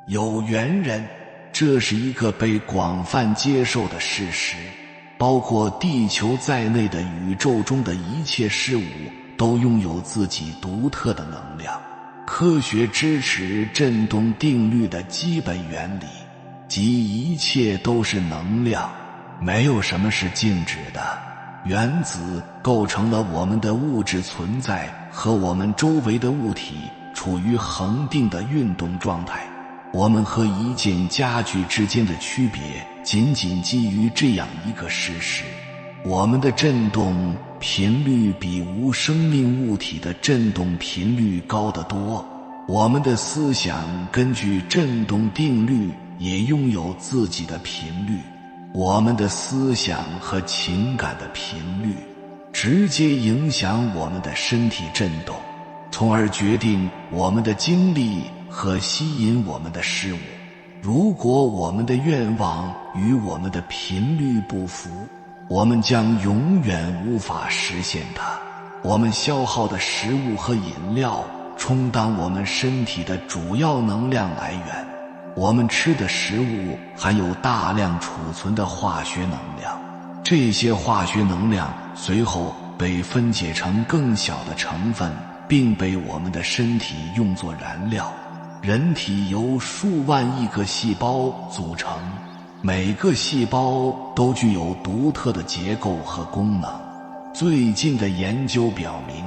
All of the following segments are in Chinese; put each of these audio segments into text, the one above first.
有缘人，这是一个被广泛接受的事实，包括地球在内的宇宙中的一切事物都拥有自己独特的能量。科学支持振动定律的基本原理，即一切都是能量，没有什么是静止的。原子构成了我们的物质存在和我们周围的物体处于恒定的运动状态。我们和一件家具之间的区别仅仅基于这样一个事实：我们的振动频率比无生命物体的振动频率高得多。我们的思想根据振动定律也拥有自己的频率。我们的思想和情感的频率直接影响我们的身体振动，从而决定我们的经历和吸引我们的事物。如果我们的愿望与我们的频率不符，我们将永远无法实现它。我们消耗的食物和饮料充当我们身体的主要能量来源。我们吃的食物含有大量储存的化学能量，这些化学能量随后被分解成更小的成分，并被我们的身体用作燃料。人体由数万亿个细胞组成，每个细胞都具有独特的结构和功能。最近的研究表明，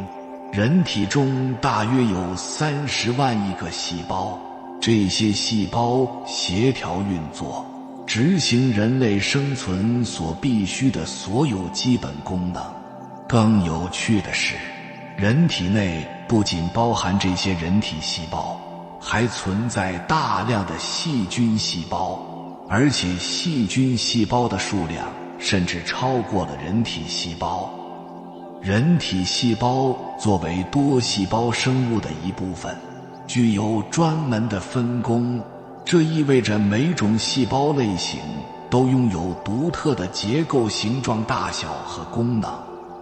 人体中大约有30万亿个细胞，这些细胞协调运作，执行人类生存所必须的所有基本功能。更有趣的是，人体内不仅包含这些人体细胞，还存在大量的细菌细胞，而且细菌细胞的数量甚至超过了人体细胞。人体细胞作为多细胞生物的一部分，具有专门的分工，这意味着每种细胞类型都拥有独特的结构、形状、大小和功能，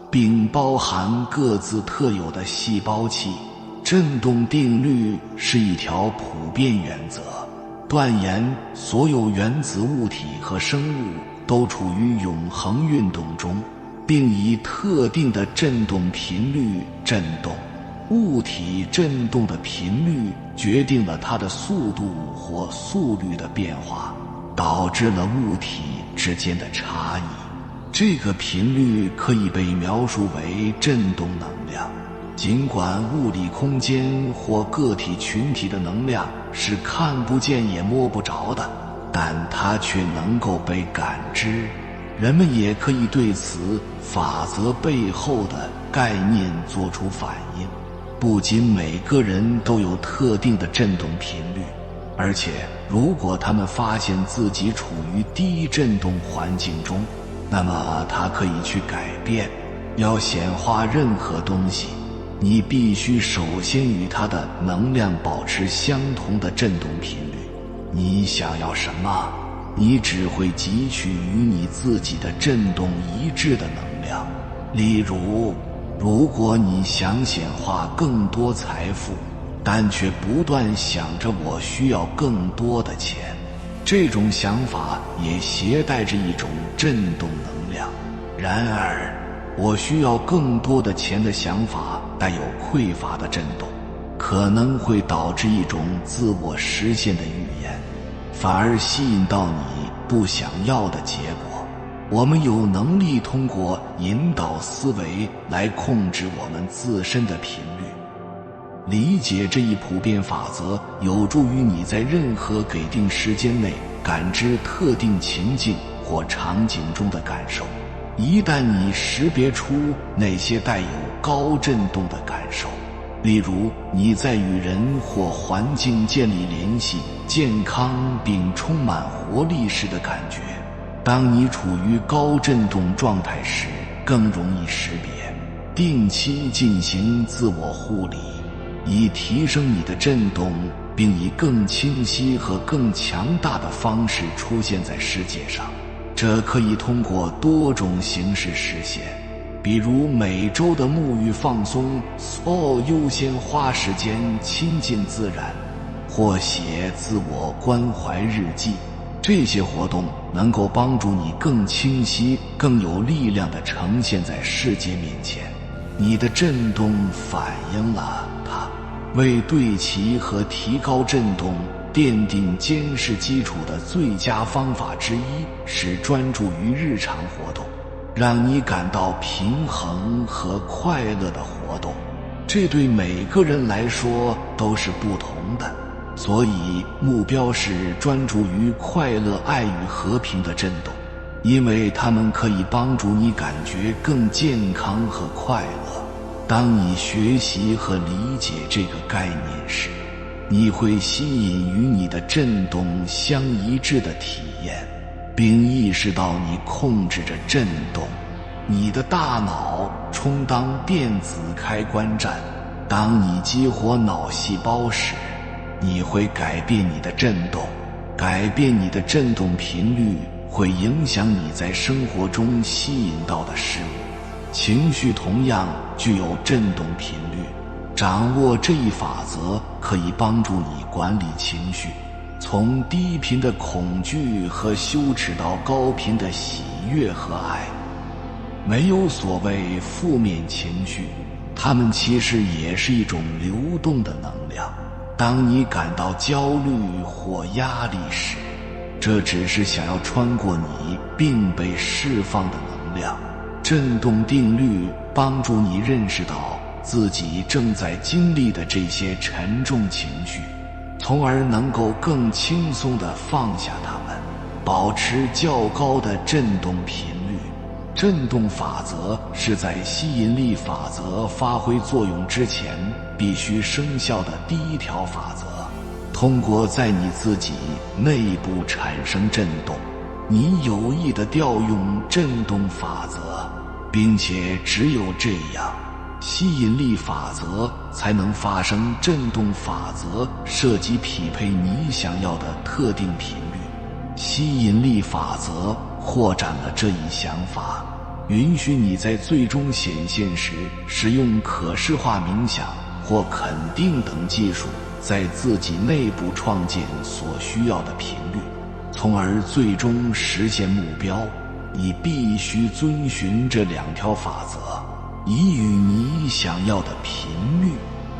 并包含各自特有的细胞器。振动定律是一条普遍原则，断言所有原子物体和生物都处于永恒运动中，并以特定的振动频率振动。物体振动的频率决定了它的速度或速率的变化，导致了物体之间的差异。这个频率可以被描述为振动能量。尽管物理空间或个体群体的能量是看不见也摸不着的，但它却能够被感知。人们也可以对此法则背后的概念做出反应。不仅每个人都有特定的振动频率，而且如果他们发现自己处于低振动环境中，那么他可以去改变。要显化任何东西，你必须首先与它的能量保持相同的振动频率。你想要什么，你只会汲取与你自己的振动一致的能量。例如，如果你想显化更多财富，但却不断想着我需要更多的钱，这种想法也携带着一种振动能量。然而，我需要更多的钱的想法带有匮乏的振动，可能会导致一种自我实现的预言，反而吸引到你不想要的结果。我们有能力通过引导思维来控制我们自身的频率。理解这一普遍法则有助于你在任何给定时间内感知特定情境或场景中的感受。一旦你识别出那些带有高振动的感受，例如你在与人或环境建立联系、健康并充满活力时的感觉，当你处于高振动状态时更容易识别。定期进行自我护理，以提升你的振动，并以更清晰和更强大的方式出现在世界上。这可以通过多种形式实现，比如每周的沐浴放松，优先花时间亲近自然，或写自我关怀日记。这些活动能够帮助你更清晰、更有力量地呈现在世界面前。你的振动反映了它。为对齐和提高振动奠定坚实基础的最佳方法之一是专注于日常活动，让你感到平衡和快乐的活动。这对每个人来说都是不同的，所以目标是专注于快乐、爱与和平的振动，因为它们可以帮助你感觉更健康和快乐。当你学习和理解这个概念时，你会吸引与你的振动相一致的体验，并意识到你控制着振动。你的大脑充当电子开关站，当你激活脑细胞时，你会改变你的振动。改变你的振动频率会影响你在生活中吸引到的事物。情绪同样具有振动频率，掌握这一法则可以帮助你管理情绪，从低频的恐惧和羞耻到高频的喜悦和爱。没有所谓负面情绪，它们其实也是一种流动的能量。当你感到焦虑或压力时，这只是想要穿过你并被释放的能量。振动定律帮助你认识到自己正在经历的这些沉重情绪，从而能够更轻松地放下它们，保持较高的振动频率。振动法则是在吸引力法则发挥作用之前必须生效的第一条法则。通过在你自己内部产生振动，你有意地调用振动法则，并且只有这样，吸引力法则才能发生。振动法则涉及匹配你想要的特定频率。吸引力法则扩展了这一想法，允许你在最终显现时使用可视化冥想或肯定等技术，在自己内部创建所需要的频率，从而最终实现目标。你必须遵循这两条法则，以与你想要的频率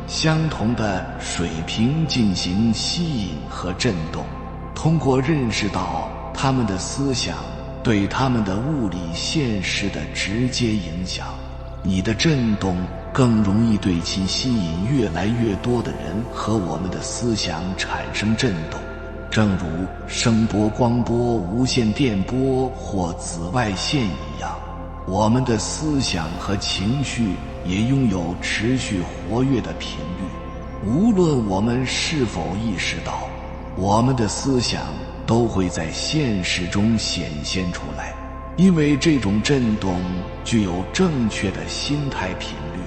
相同的水平进行吸引和振动。通过认识到他们的思想对他们的物理现实的直接影响，你的振动更容易对其吸引越来越多的人和我们的思想产生振动。正如声波、光波、无线电波或紫外线一样，我们的思想和情绪也拥有持续活跃的频率。无论我们是否意识到，我们的思想都会在现实中显现出来，因为这种振动具有正确的心态频率。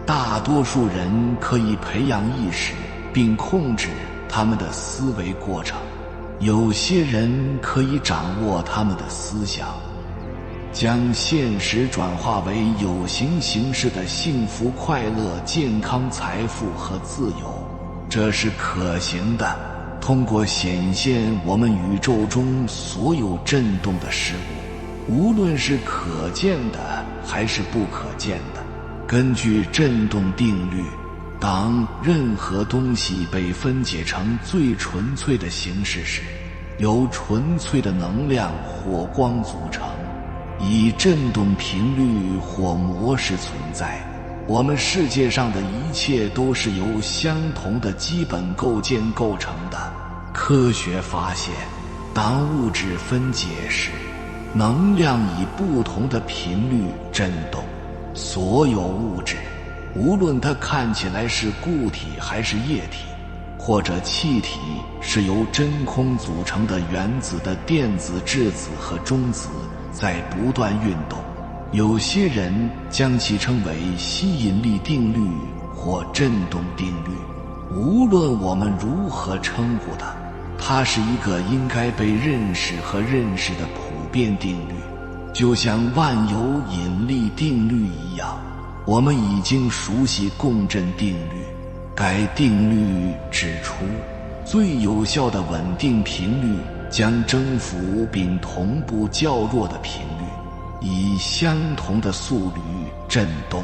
大多数人可以培养意识并控制他们的思维过程，有些人可以掌握他们的思想，将现实转化为有形形式的幸福、快乐、健康、财富和自由。这是可行的，通过显现我们宇宙中所有振动的事物，无论是可见的还是不可见的。根据振动定律，当任何东西被分解成最纯粹的形式时，由纯粹的能量或光组成，以振动频率或模式存在。我们世界上的一切都是由相同的基本构件构成的。科学发现，当物质分解时，能量以不同的频率振动。所有物质，无论它看起来是固体还是液体，或者气体，是由真空组成的原子的电子、质子和中子在不断运动。有些人将其称为吸引力定律或振动定律。无论我们如何称呼它，它是一个应该被认识和认识的普遍定律。就像万有引力定律一样，我们已经熟悉共振定律。该定律指出，最有效的稳定频率将征服并同步较弱的频率，以相同的速率振动。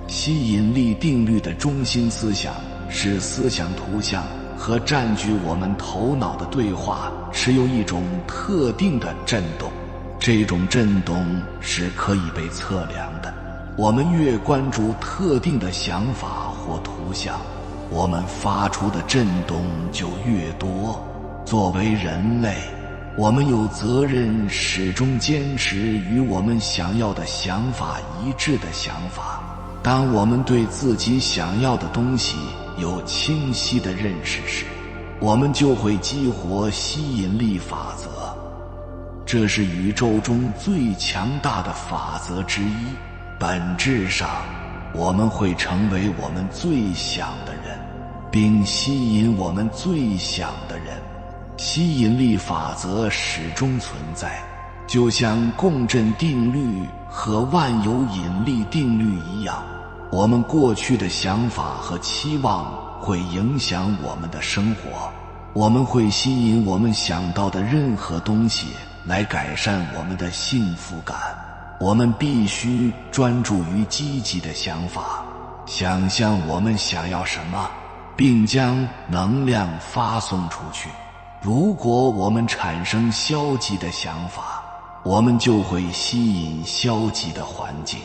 吸引力定律的中心思想是思想图像和占据我们头脑的对话持有一种特定的振动，这种振动是可以被测量的。我们越关注特定的想法或图像，我们发出的振动就越多。作为人类，我们有责任始终坚持与我们想要的想法一致的想法。当我们对自己想要的东西有清晰的认识时，我们就会激活吸引力法则。这是宇宙中最强大的法则之一。本质上，我们会成为我们最想的人，并吸引我们最想的人。吸引力法则始终存在，就像共振定律和万有引力定律一样。我们过去的想法和期望会影响我们的生活，我们会吸引我们想到的任何东西来改善我们的幸福感。我们必须专注于积极的想法，想象我们想要什么，并将能量发送出去。如果我们产生消极的想法，我们就会吸引消极的环境，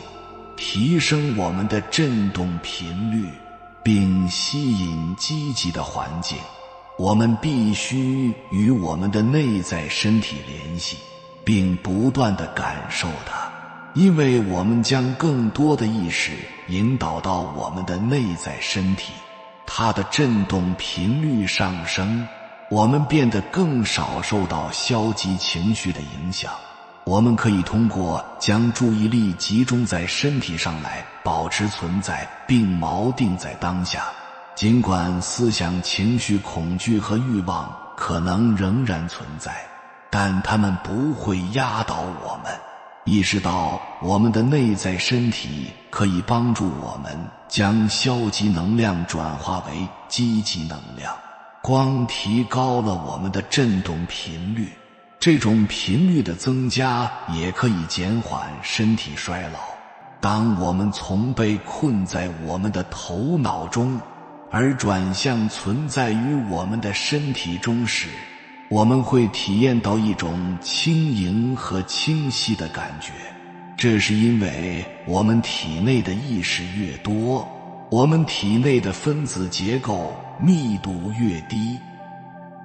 提升我们的振动频率，并吸引积极的环境。我们必须与我们的内在身体联系，并不断地感受它，因为我们将更多的意识引导到我们的内在身体，它的振动频率上升，我们变得更少受到消极情绪的影响。我们可以通过将注意力集中在身体上来保持存在，并锚定在当下。尽管思想、情绪、恐惧和欲望可能仍然存在，但它们不会压倒我们。意识到我们的内在身体可以帮助我们将消极能量转化为积极能量，光提高了我们的振动频率。这种频率的增加也可以减缓身体衰老。当我们从被困在我们的头脑中而转向存在于我们的身体中时，我们会体验到一种轻盈和清晰的感觉。这是因为我们体内的意识越多，我们体内的分子结构密度越低。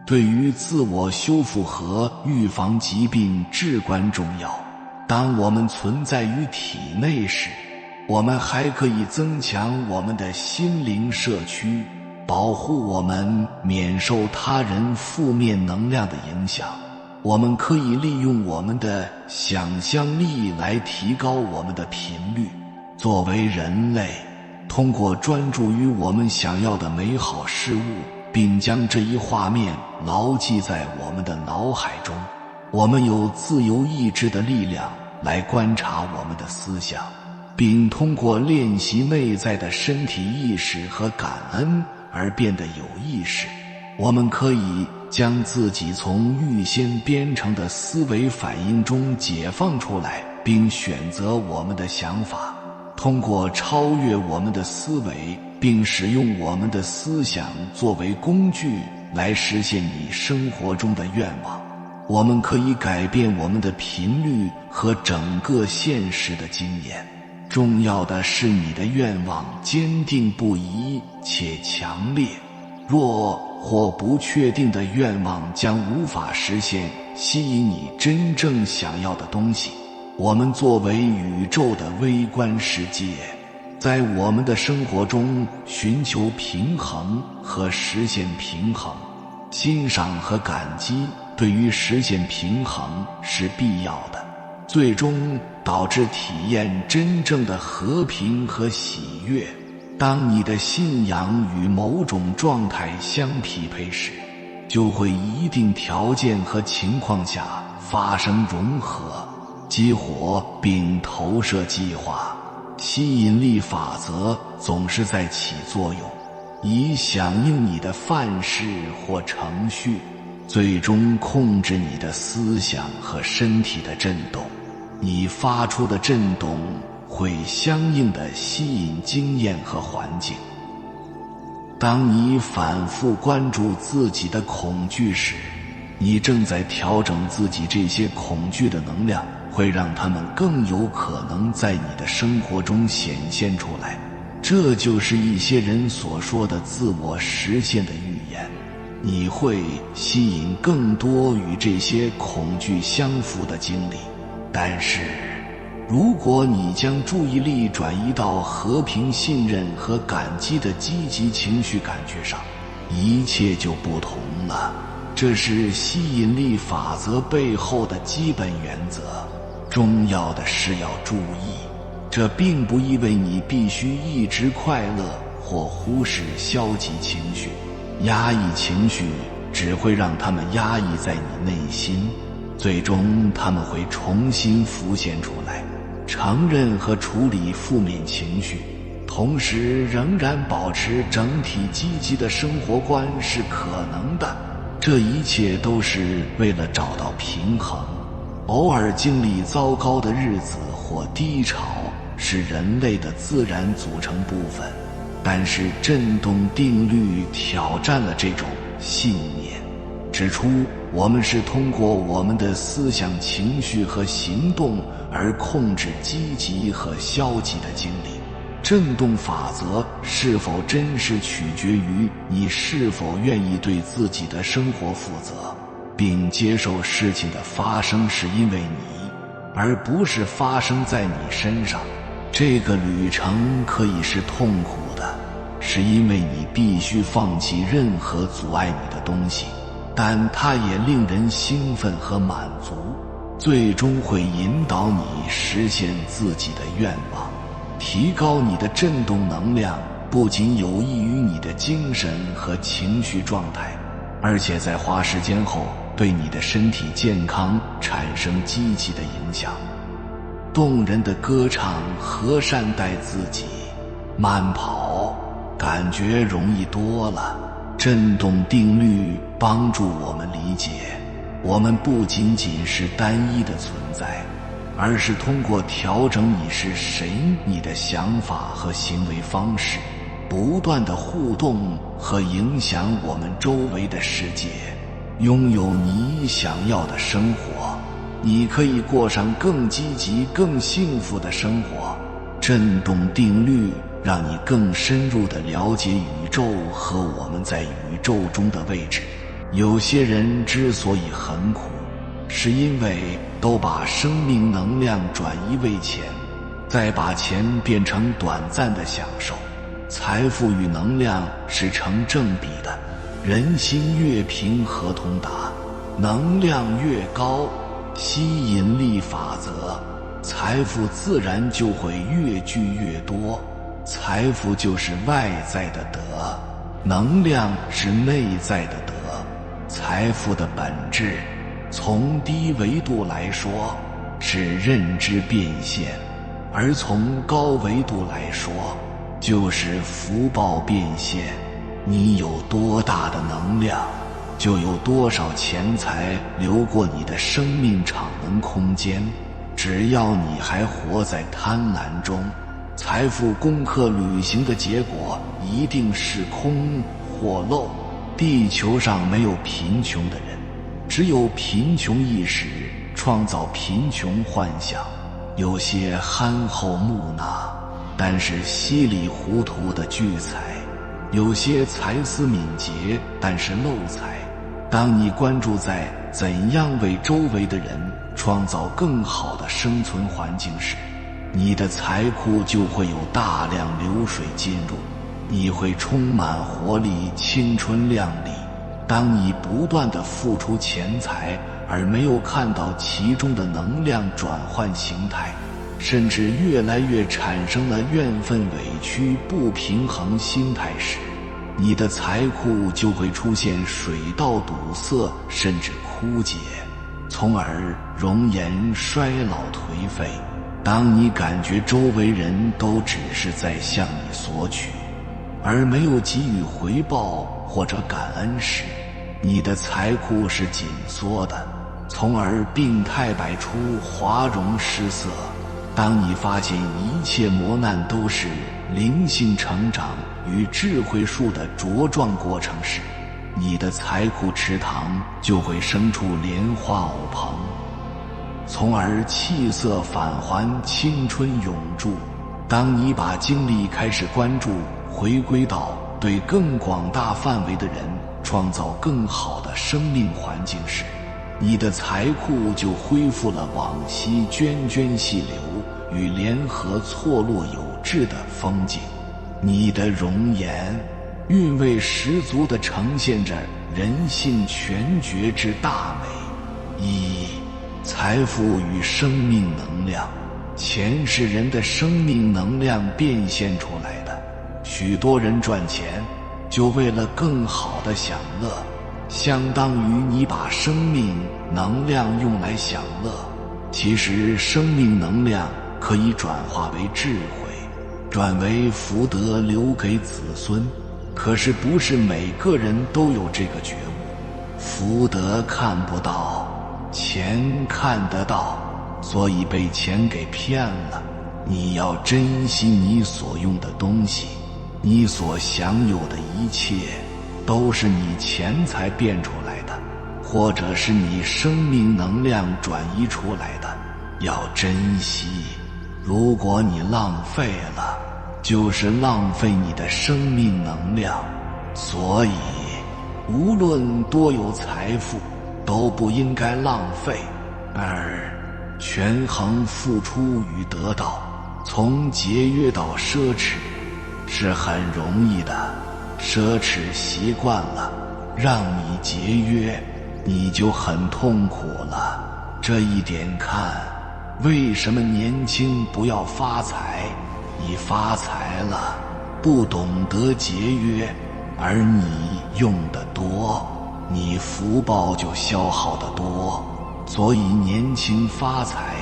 对于自我修复和预防疾病至关重要。当我们存在于体内时，我们还可以增强我们的心灵社区，保护我们免受他人负面能量的影响。我们可以利用我们的想象力来提高我们的频率。作为人类，通过专注于我们想要的美好事物，并将这一画面牢记在我们的脑海中，我们有自由意志的力量来观察我们的思想，并通过练习内在的身体意识和感恩而变得有意识。我们可以将自己从预先编程的思维反应中解放出来，并选择我们的想法。通过超越我们的思维，并使用我们的思想作为工具来实现你生活中的愿望，我们可以改变我们的频率和整个现实的经验。重要的是你的愿望坚定不移且强烈。弱或不确定的愿望将无法实现吸引你真正想要的东西。我们作为宇宙的微观世界，在我们的生活中寻求平衡和实现平衡。欣赏和感激对于实现平衡是必要的，最终导致体验真正的和平和喜悦。当你的信仰与某种状态相匹配时，就会一定条件和情况下发生融合、激活并投射计划。吸引力法则总是在起作用，以响应你的范式或程序，最终控制你的思想和身体的震动。你发出的震动会相应地吸引经验和环境。当你反复关注自己的恐惧时，你正在调整自己这些恐惧的能量，会让它们更有可能在你的生活中显现出来。这就是一些人所说的自我实现的预言。你会吸引更多与这些恐惧相符的经历。但是，如果你将注意力转移到和平、信任和感激的积极情绪感觉上，一切就不同了。这是吸引力法则背后的基本原则。重要的是要注意，这并不意味你必须一直快乐或忽视消极情绪。压抑情绪只会让它们压抑在你内心，最终它们会重新浮现出来。承认和处理负面情绪，同时仍然保持整体积极的生活观是可能的。这一切都是为了找到平衡。偶尔经历糟糕的日子或低潮是人类的自然组成部分，但是振动定律挑战了这种信念，指出我们是通过我们的思想、情绪和行动而控制积极和消极的经历。振动法则是否真实取决于你是否愿意对自己的生活负责，并接受事情的发生是因为你，而不是发生在你身上。这个旅程可以是痛苦的，是因为你必须放弃任何阻碍你的东西，但它也令人兴奋和满足，最终会引导你实现自己的愿望。提高你的振动能量不仅有益于你的精神和情绪状态，而且在花时间后对你的身体健康产生积极的影响。动人的歌唱和善待自己，慢跑感觉容易多了。振动定律帮助我们理解，我们不仅仅是单一的存在，而是通过调整你是谁、你的想法和行为方式，不断的互动和影响我们周围的世界，拥有你想要的生活。你可以过上更积极、更幸福的生活。振动定律让你更深入地了解宇宙和我们在宇宙中的位置。有些人之所以很苦，是因为都把生命能量转移为钱，再把钱变成短暂的享受。财富与能量是成正比的，人心越平和通达，能量越高，吸引力法则，财富自然就会越聚越多。财富就是外在的德，能量是内在的德。财富的本质，从低维度来说，是认知变现，而从高维度来说，就是福报变现。你有多大的能量，就有多少钱财流过你的生命场能空间。只要你还活在贪婪中，财富功课旅行的结果一定是空或漏。地球上没有贫穷的人，只有贫穷意识创造贫穷幻想。有些憨厚木讷，但是稀里糊涂的聚财；有些才思敏捷，但是漏财。当你关注在怎样为周围的人创造更好的生存环境时，你的财库就会有大量流水进入，你会充满活力、青春靓丽。当你不断地付出钱财，而没有看到其中的能量转换形态，甚至越来越产生了怨愤、委屈、不平衡心态时，你的财库就会出现水道堵塞，甚至枯竭，从而容颜衰老颓废。当你感觉周围人都只是在向你索取，而没有给予回报或者感恩时，你的财库是紧缩的，从而病态百出，华容失色。当你发现一切磨难都是灵性成长与智慧树的茁壮过程时，你的财库池塘就会生出莲花藕蓬，从而气色返还，青春永驻。当你把精力开始关注回归到对更广大范围的人创造更好的生命环境时，你的财库就恢复了往昔涓涓细流与联合错落有致的风景。你的容颜韵味十足地呈现着人性全觉之大美。一、财富与生命能量。钱是人的生命能量变现出来的，许多人赚钱就为了更好的享乐，相当于你把生命能量用来享乐。其实生命能量可以转化为智慧，转为福德留给子孙，可是不是每个人都有这个觉悟。福德看不到，钱看得到，所以被钱给骗了。你要珍惜你所用的东西，你所享有的一切都是你钱财变出来的，或者是你生命能量转移出来的，要珍惜。如果你浪费了，就是浪费你的生命能量。所以无论多有财富都不应该浪费。二、权衡付出与得到。从节约到奢侈是很容易的，奢侈习惯了，让你节约你就很痛苦了。这一点看，为什么年轻不要发财？你发财了，不懂得节约，而你用得多，你福报就消耗得多。所以年轻发财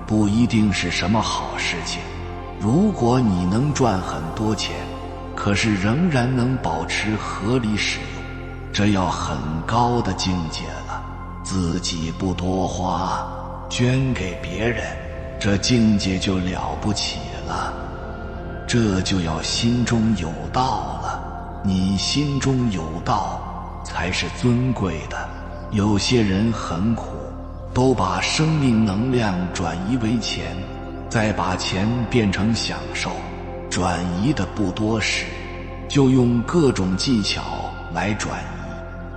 不一定是什么好事情。如果你能赚很多钱，可是仍然能保持合理使用，这要很高的境界了。自己不多花，捐给别人，这境界就了不起了。这就要心中有道了，你心中有道才是尊贵的。有些人很苦，都把生命能量转移为钱，再把钱变成享受，转移的不多时，就用各种技巧来转移。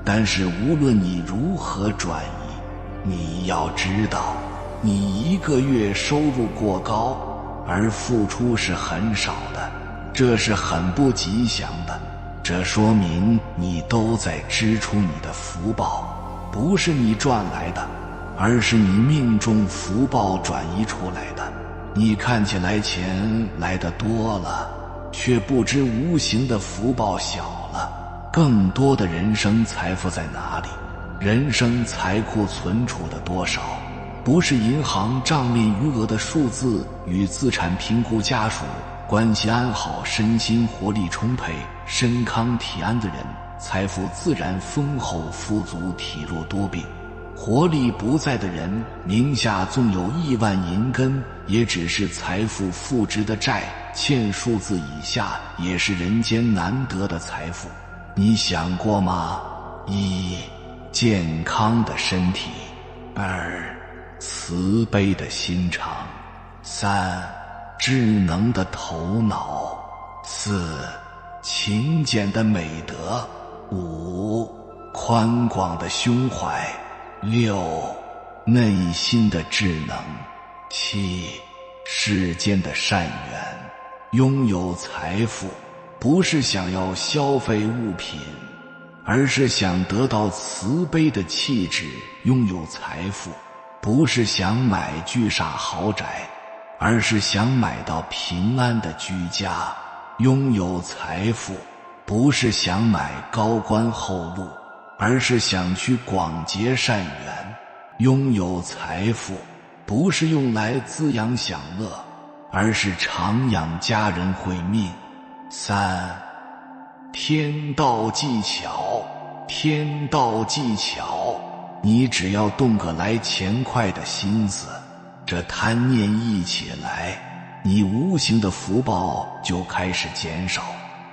但是无论你如何转移，你要知道，你一个月收入过高，而付出是很少的，这是很不吉祥的。这说明你都在支出你的福报，不是你赚来的，而是你命中福报转移出来的。你看起来钱来得多了，却不知无形的福报小了。更多的人生财富在哪里？人生财库存储的多少，不是银行账面余额的数字与资产评估家属关系安好，身心活力充沛，身康体安的人，财富自然丰厚富足，体弱多病。活力不在的人，名下纵有亿万银根，也只是财富负值的债，欠数字以下也是人间难得的财富。你想过吗？一、健康的身体；二、慈悲的心肠；三、智能的头脑；四、勤俭的美德；五、宽广的胸怀；六、内心的智能；七、世间的善缘。拥有财富不是想要消费物品，而是想得到慈悲的气质。拥有财富不是想买巨厦豪宅，而是想买到平安的居家。拥有财富不是想买高官厚禄，而是想去广结善缘。拥有财富不是用来滋养享乐，而是常养家人慧命。三、天道技巧，天道技巧。你只要动个来钱快的心思，这贪念一起来，你无形的福报就开始减少，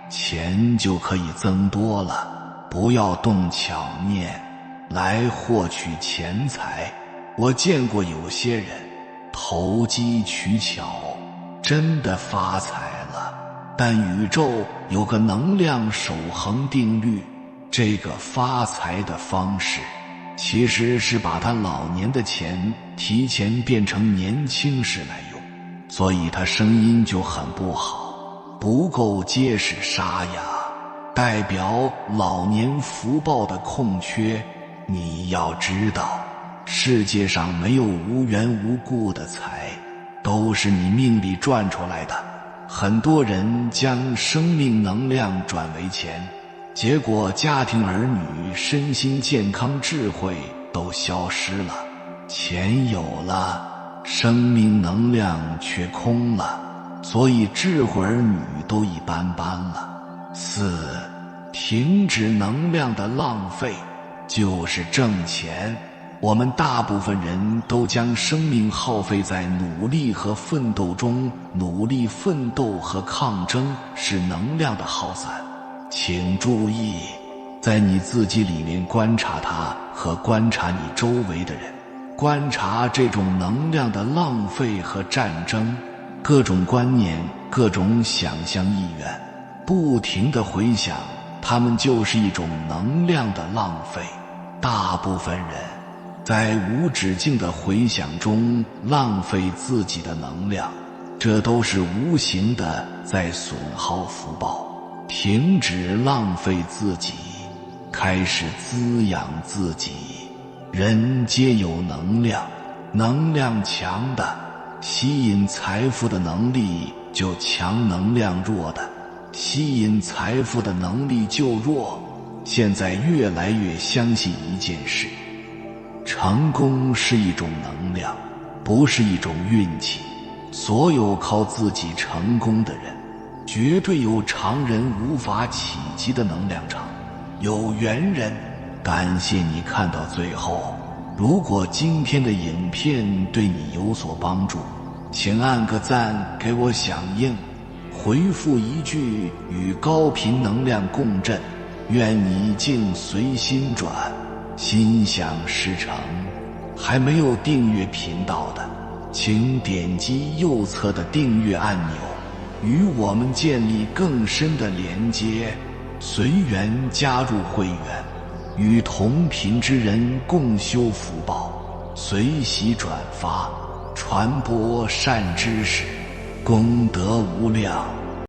钱就可以增多了。不要动巧念来获取钱财。我见过有些人投机取巧，真的发财了，但宇宙有个能量守恒定律，这个发财的方式其实是把他老年的钱提前变成年轻时来用，所以他声音就很不好，不够结实沙哑，代表老年福报的空缺。你要知道，世界上没有无缘无故的财，都是你命里赚出来的。很多人将生命能量转为钱，结果家庭儿女身心健康智慧都消失了，钱有了，生命能量却空了，所以智慧儿女都一般般了。4. 停止能量的浪费，就是挣钱。我们大部分人都将生命耗费在努力和奋斗中，努力奋斗和抗争是能量的耗散。请注意，在你自己里面观察它和观察你周围的人，观察这种能量的浪费和战争，各种观念，各种想象意愿，不停地回想，它们就是一种能量的浪费。大部分人在无止境的回想中浪费自己的能量，这都是无形的在损耗福报。停止浪费自己，开始滋养自己。人皆有能量，能量强的吸引财富的能力就强，能量弱的吸引财富的能力就弱。现在越来越相信一件事，成功是一种能量，不是一种运气。所有靠自己成功的人，绝对有常人无法企及的能量场。有缘人，感谢你看到最后。如果今天的影片对你有所帮助，请按个赞给我响应，回复一句与高频能量共振，愿你境随心转，心想事成。还没有订阅频道的，请点击右侧的订阅按钮，与我们建立更深的连接。随缘加入会员，与同频之人共修福报，随喜转发，传播善知识，功德无量。